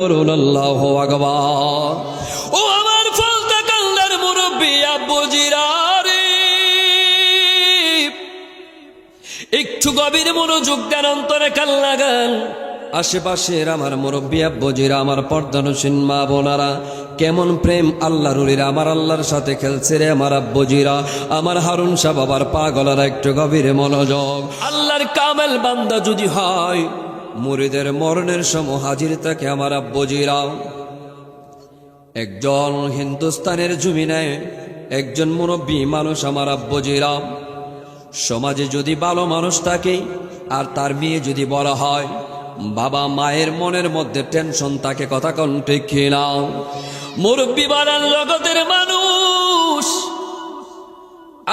আল্লাহু আকবার। ও আমার ফলতা কান্দার মুরব্বী আব্বুজিরা রে, একটু গভীর মনোযোগ দেন, অন্তরে কান লাগান। আশেপাশের আমার মুরব্বী আব্বুজিরা, আমার পর্দানসীন মা বোনারা, কেমন প্রেম আল্লাহর ওলিরা আমার আল্লাহর সাথে খেলছে রে আমার আব্বুজিরা, আমার হারুন শাহ বাবার পাগলারা, একটু গভীর মনোযোগ। আল্লাহর কামেল বান্দা যদি হয়, মুরিদের মরণের সময় হাজির থাকে আমার আব্বুজিরা। একজন হিন্দুস্তানের জমিনে একজন মুরব্বী মানুষ আমার আব্বুজিরা। সমাজে যদি ভালো মানুষ থাকে আর তার মেয়ে যদি বলা হয়, বাবা মায়ের মনের মধ্যে টেনশন থাকে, কথা কোন ঠিক কিনা? মুরব্বী বানান জগতের মানুষ,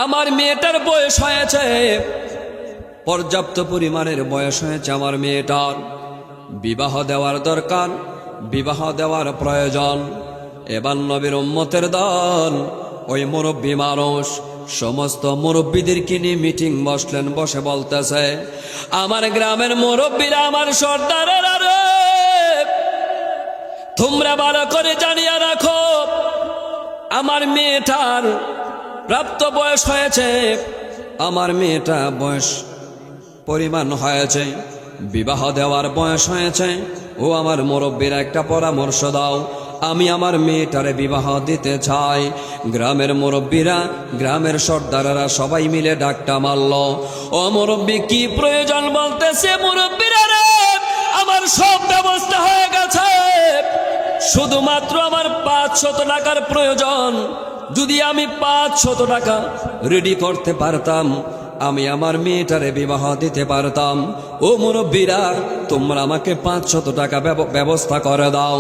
আমার মেয়েটার বয়স হয়েছে, পর্যাপ্ত পরিমাণের বয়স হয়েছে আমার মেয়েটার, বিবাহ দেওয়ার দরকার, বিবাহ দেওয়ার প্রয়োজন। এবার নবীর উম্মতের দল, ওই মুরব্বী মানুষ সমস্ত মুরব্বীদেরকে নিয়ে মিটিং বসলেন, বসে বলতেছে, আমার গ্রামের মুরব্বীরা, আমার সর্দারেরা রে, তোমরা ভালো করে জানিয়ে রাখো, আমার মেয়েটার প্রাপ্ত বয়স হয়েছে, আমার মেয়েটা বয়স পরিমাণ হয়েছে, বিবাহ দেওয়ার বয়স হয়েছে। ও আমার মুরব্বীরা, একটা পরামর্শ দাও, আমি আমার মেয়েটারে বিবাহ দিতে চাই। গ্রামের মুরব্বীরা, গ্রামের সর্দারেরা সবাই মিলে ডাকটা মারল। ও মুরব্বী, কি প্রয়োজন বলতেছে? মুরব্বীরা রে, আমার সব ব্যবস্থা হয়ে গেছে, শুধুমাত্র আমার 500 টাকার প্রয়োজন। যদি আমি 500 টাকা রেডি করতে পারতাম, আমি আমার মেয়েটারে বিবাহ দিতে পারতাম। ও মুরব্বীরা, তোমরা আমাকে 500 টাকা ব্যবস্থা করে দাও।